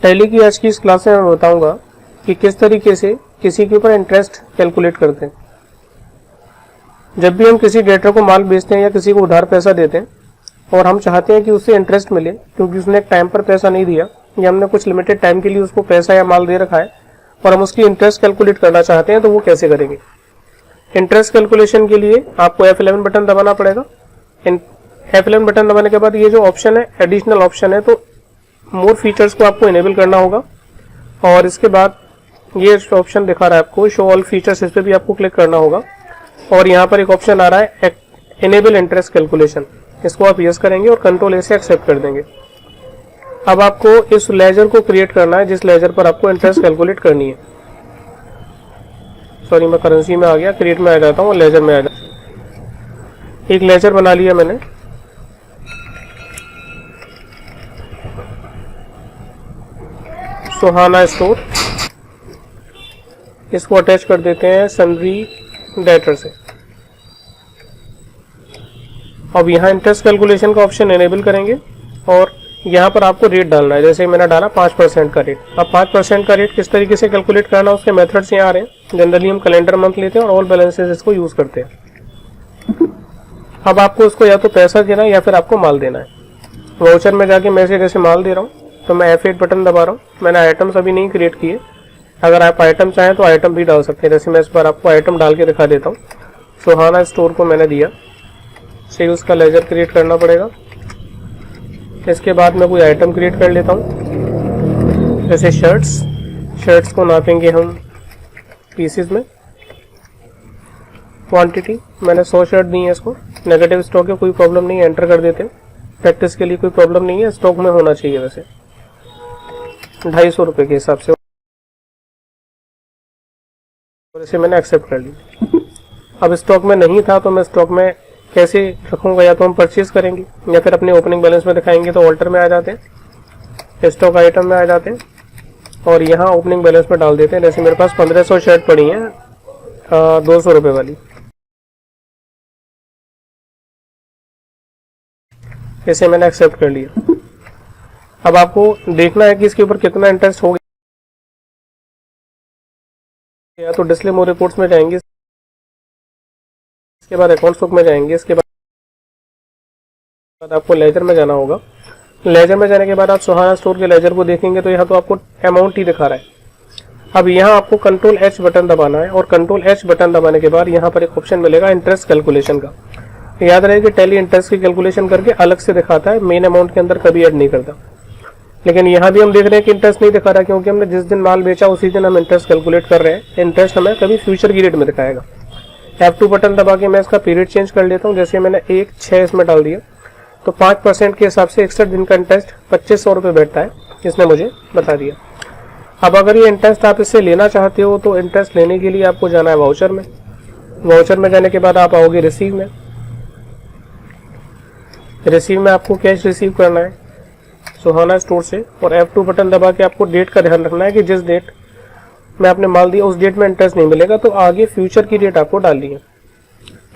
Tally की आज की इस क्लास में मैं बताऊंगा कि किस तरीके से किसी के ऊपर इंटरेस्ट कैलकुलेट करते हैं। जब भी हम किसी डेटर को माल बेचते हैं या किसी को उधार पैसा देते हैं और हम चाहते हैं कि उससे इंटरेस्ट मिले क्योंकि उसने एक टाइम पर पैसा नहीं दिया या हमने कुछ लिमिटेड टाइम के लिए उसको पैसा या माल दे रखा है और हम उसकी इंटरेस्ट कैलकुलेट करना चाहते हैं, तो वो कैसे करेंगे। इंटरेस्ट कैलकुलेशन के लिए आपको F11 बटन दबाना पड़ेगा। F11 बटन दबाने के बाद ये जो ऑप्शन है एडिशनल ऑप्शन है, तो मोर फीचर्स को आपको इनेबल करना होगा और इसके बाद ये ऑप्शन दिखा रहा है आपको शो ऑल फीचर्स, इस पर भी आपको क्लिक करना होगा और यहाँ पर एक ऑप्शन आ रहा है इनेबल इंटरेस्ट कैलकुलेशन, इसको आप यस करेंगे और कंट्रोल ए से एक्सेप्ट कर देंगे। अब आपको इस लेजर को क्रिएट करना है जिस लेजर पर आपको इंटरेस्ट कैलकुलेट करनी है। सॉरी, मैं करेंसी में आ गया, क्रिएट में आ जाता हूँ और लेजर में आ जाता हूँ। एक लेजर बना लिया मैंने, सुहाना स्टोर, इसको अटैच कर देते हैं सन्ड्री डेटर से। अब यहाँ इंटरेस्ट कैलकुलेशन का ऑप्शन एनेबल करेंगे और यहाँ पर आपको रेट डालना है। जैसे मैंने डाला 5% का रेट। अब 5% का रेट किस तरीके से कैलकुलेट करना है उसके मेथड्स यहाँ आ रहे हैं। जनरली हम कैलेंडर मंथ लेते हैं और ऑल बैलेंसेस इसको यूज करते हैं। अब आपको उसको या तो पैसा देना है या फिर आपको माल देना है। वाउचर में जाके मैं जैसे माल दे रहा हूँ तो मैं F8 बटन दबा रहा हूँ। मैंने आइटम्स अभी नहीं क्रिएट किए, अगर आप आइटम चाहें तो आइटम भी डाल सकते हैं। जैसे मैं इस बार आपको आइटम डाल के दिखा देता हूँ। सुहाना स्टोर को मैंने दिया, से उसका लेजर क्रिएट करना पड़ेगा। इसके बाद मैं कोई आइटम क्रिएट कर लेता हूँ, जैसे शर्ट्स को नापेंगे हम पीसेस में। क्वांटिटी मैंने 100 शर्ट दी है इसको। नेगेटिव स्टॉक है, कोई प्रॉब्लम नहीं है, एंटर कर देते हैं। प्रैक्टिस के लिए कोई प्रॉब्लम नहीं है, स्टॉक में होना चाहिए वैसे 250 रुपये के हिसाब से। और इसे मैंने एक्सेप्ट कर लिया। अब स्टॉक में नहीं था तो मैं स्टॉक में कैसे रखूंगा, या तो हम परचेज करेंगे या फिर अपने ओपनिंग बैलेंस में दिखाएंगे तो ऑल्टर में आ जाते हैं, स्टॉक आइटम में आ जाते हैं और यहाँ ओपनिंग बैलेंस में डाल देते हैं। जैसे मेरे पास 1500 शर्ट पड़ी हैं 200 रुपये वाली, इसे मैंने एक्सेप्ट कर लिया। अब आपको देखना है कि इसके ऊपर कितना इंटरेस्ट हो गया। या तो डिस्प्ले मोर रिपोर्ट्स में जाएंगे, इसके बाद अकाउंट्स बुक में जाएंगे, इसके बाद आपको लेजर में जाना होगा। लेजर में जाने के बाद आप सुहाना स्टोर के लेजर को देखेंगे तो यहाँ तो आपको अमाउंट ही दिखा रहा है। अब यहाँ आपको कंट्रोल H बटन दबाना है और कंट्रोल H बटन दबाने के बाद यहाँ पर एक ऑप्शन मिलेगा इंटरेस्ट कैलकुलेशन का। याद रहे कि टैली इंटरेस्ट की कैलकुलेशन करके अलग से दिखाता है, मेन अमाउंट के अंदर कभी ऐड नहीं करता। लेकिन यहाँ भी हम देख रहे हैं कि इंटरेस्ट नहीं दिखा रहा क्योंकि हमने जिस दिन माल बेचा उसी दिन हम इंटरेस्ट कैलकुलेट कर रहे हैं। इंटरेस्ट हमें कभी फ्यूचर की डेट में दिखाएगा। F2 बटन दबा के मैं इसका पीरियड चेंज कर लेता हूँ। जैसे मैंने 1/6 इसमें डाल दिया तो 5% के हिसाब से 61 दिन का इंटरेस्ट 2500 रुपये बैठता है, इसने मुझे बता दिया। अब अगर ये इंटरेस्ट आप इससे लेना चाहते हो तो इंटरेस्ट लेने के लिए आपको जाना है वाउचर में। वाउचर में जाने के बाद आप आओगे रिसीव में। रिसीव में आपको कैश रिसीव करना है सुहाना स्टोर से और F2 बटन दबा के आपको डेट का ध्यान रखना है कि जिस डेट में आपने माल दिया उस डेट में इंटरेस्ट नहीं मिलेगा, तो आगे फ्यूचर की डेट आपको डालनी है।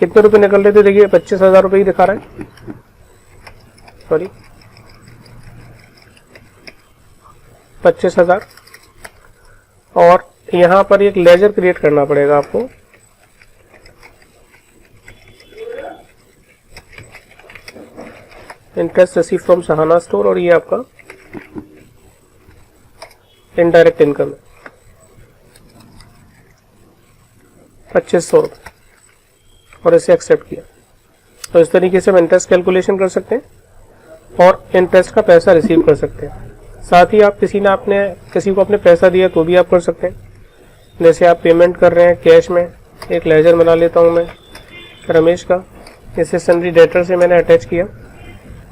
कितने रुपए निकल रहे थे, देखिए 25,000 रुपये ही दिखा रहा है। सॉरी 25,000। और यहाँ पर एक लेजर क्रिएट करना पड़ेगा आपको। Interest receive from Suhana store और ये आपका इनडायरेक्ट इनकम है 2500 रुपये और इसे एक्सेप्ट किया। तो इस तरीके से हम इंटरेस्ट कैलकुलेशन कर सकते हैं और इंटरेस्ट का पैसा रिसीव कर सकते हैं। साथ ही आप किसी को अपने पैसा दिया तो भी आप कर सकते हैं। जैसे आप पेमेंट कर रहे हैं कैश में, एक लेजर बना लेता हूं मैं रमेश का, इसे सन्ड्री डेटर से मैंने अटैच किया।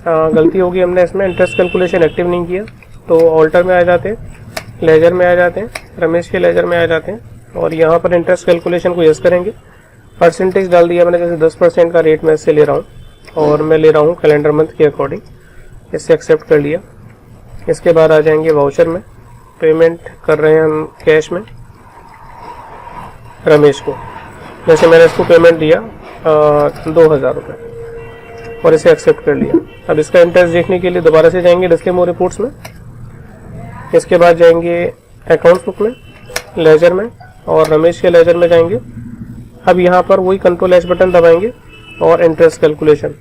गलती होगी, हमने इसमें इंटरेस्ट कैलकुलेशन एक्टिव नहीं किया, तो ऑल्टर में आ जाते हैं, लेजर में आ जाते हैं, रमेश के लेजर में आ जाते हैं और यहाँ पर इंटरेस्ट कैलकुलेशन को यस करेंगे। परसेंटेज डाल दिया मैंने, जैसे 10% का रेट मैं इससे ले रहा हूँ और मैं ले रहा हूँ कैलेंडर मंथ के अकॉर्डिंग, इससे एक्सेप्ट कर लिया। इसके बाद आ जाएंगे वाउचर में, पेमेंट कर रहे हैं हम कैश में रमेश को। जैसे मैंने इसको पेमेंट दिया 2000 रुपये और इसे एक्सेप्ट कर लिया। अब इसका इंटरेस्ट देखने के लिए दोबारा से जाएंगे डिस्प्ले मोर रिपोर्ट्स में इसके बाद जाएंगे अकाउंट्स बुक में, लेजर में, और रमेश के लेजर में जाएंगे। अब यहाँ पर वही कंट्रोल एच बटन दबाएंगे और interest calculation.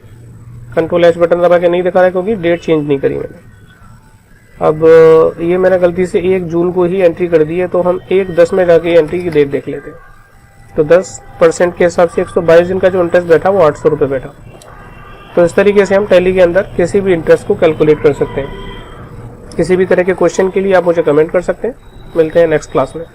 Control H button दबा के नहीं दिखा रहा है क्योंकि डेट चेंज नहीं करी मैंने। अब ये मैंने गलती से 1 जून को ही एंट्री कर दी है, तो हम 1/10 में जाके एंट्री की डेट देख लेते हैं। तो 10% के हिसाब से 122 दिन का जो इंटरेस्ट बैठा वो 800 रुपये बैठा। तो इस तरीके से हम टैली के अंदर किसी भी इंटरेस्ट को कैलकुलेट कर सकते हैं। किसी भी तरह के क्वेश्चन के लिए आप मुझे कमेंट कर सकते हैं। मिलते हैं नेक्स्ट क्लास में।